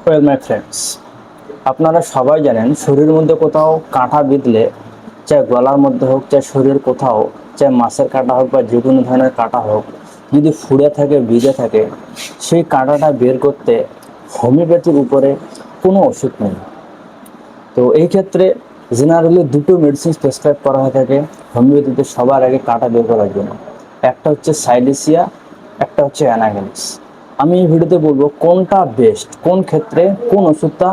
Well my friends, আপনারা সবাই জানেন শরীরের মধ্যে কোথাও কাঁটা বিঁধলে, চাই গলার মধ্যে হোক, চাই শরীরের কোথাও, চাই মাছের কাঁটা হোক বা যে কোনো ধরনের কাঁটা হোক, যদি ফুঁড়ে থাকে, ভিজে থাকে, সেই কাঁটাটা বের করতে হোমিওপ্যাথির উপরে কোনো ওষুধ নেই। তো এই ক্ষেত্রে জেনারেলি দুটো মেডিসিন প্রেসক্রাইব করা হয়ে থাকে হোমিওপ্যাথিতে সবার আগে কাঁটা বের করার জন্য। একটা হচ্ছে সাইলেসিয়া, একটা হচ্ছে অ্যানাগেলিস। আমি এই ভিডিওতে বলবো কোনটা বেস্ট, কোন ক্ষেত্রে কোন ওষুধটা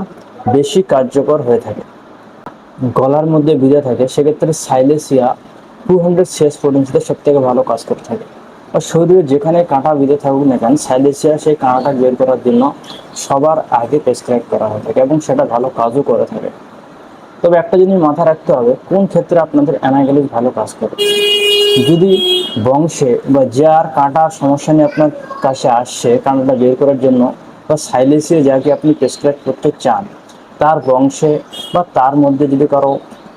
বেশি কার্যকর হয়ে থাকে। গলার মধ্যে ভিজে থাকে সেক্ষেত্রে সাইলেসিয়া 200 শেষ পর্যন্ত সব থেকে ভালো কাজ করে থাকে। আর শরীরে যেখানে কাঁটা বিঁধে থাকুক না কেন, সাইলেসিয়া সেই কাঁটাটা বের করার জন্য সবার আগে প্রেসক্রাইব করা হয়ে থাকে এবং সেটা ভালো কাজও করে থাকে। তবে একটা জিনিস মাথায় রাখতে হবে, কোন ক্ষেত্রে আপনাদের অ্যানাগেলিস ভালো কাজ করে। যদি বংশে বা যার কাঁটার সমস্যা নিয়ে আপনার কাছে আসছে কাঁটাটা বের করার জন্য, বা সাইলেসিয়া যাকে আপনি প্রেসক্রাইব করতে চান, তার বংশে বা তার মধ্যে যদি কারো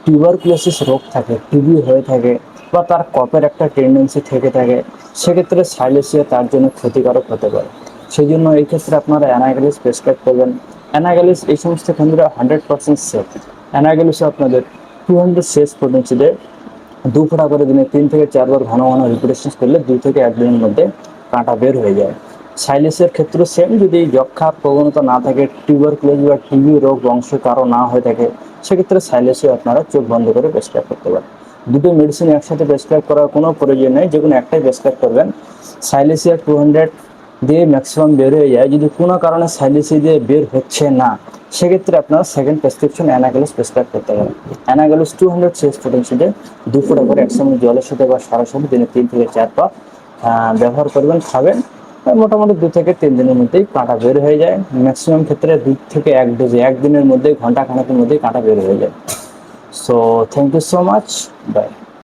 টিউবারকুলোসিস রোগ থাকে, টিবি হয়ে থাকে, বা তার কফের একটা টেন্ডেন্সি থেকে থাকে, সেক্ষেত্রে সাইলেসিয়া তার জন্য ক্ষতিকারক হতে পারে। সেই জন্য এই ক্ষেত্রে আপনারা অ্যানাগেলিস প্রেসক্রাইব করবেন। অ্যানাগেলিস এই সমস্ত ক্ষেত্রে 100% সেফ। অ্যানাগেলিসে আপনাদের 200 শেষ পটেন্সিতে 2 ফোঁটা করে দিনে 3 থেকে 4 বার ঘন ঘন রিপিটেশন করলে 2 থেকে 1 দিনের মধ্যে কাঁটা বের হয়ে যায়। সাইলেসের ক্ষেত্রে সেম, যদি যক্ষার প্রবণতা না থাকে, টিউবারকুলোজ বা টিবি রোগ বংশ কারো না হয়ে থাকে, সেক্ষেত্রে সাইলেসে আপনারা চোখ বন্ধ করে প্রেসক্রাইব করতে পারেন। দুটো মেডিসিন একসাথে প্রেসক্রাইব করার কোনো প্রয়োজন নেই, যে কোনো একটাই প্রেসক্রাইব করবেন। সাইলেসিয়া 200 দিয়ে ম্যাক্সিমাম বের হয়ে যায়। যদি কোনো কারণে সাইলেসিয়া দিয়ে বের হচ্ছে না, সেক্ষেত্রে আপনারা সেকেন্ড প্রেসক্রিপশন অ্যানাগেলিস প্রেসক্রাইব করতে পারেন। অ্যানাগেলিস 200 শেষ পটেন্সিতে 2 ফোঁটা করে 1 চামচ জলের সাথে বা সরাসরি দিনে 3 থেকে 4 বার ব্যবহার করবেন, খাবেন। মোটামুটি 2 থেকে 3 দিনের মধ্যেই কাঁটা বের হয়ে যায়। ম্যাক্সিমাম ক্ষেত্রে 2 থেকে 1 ডোজে 1 দিনের মধ্যেই, ঘন্টা খানেকের মধ্যেই কাঁটা বের হয়ে যায়। So thank you so much, by.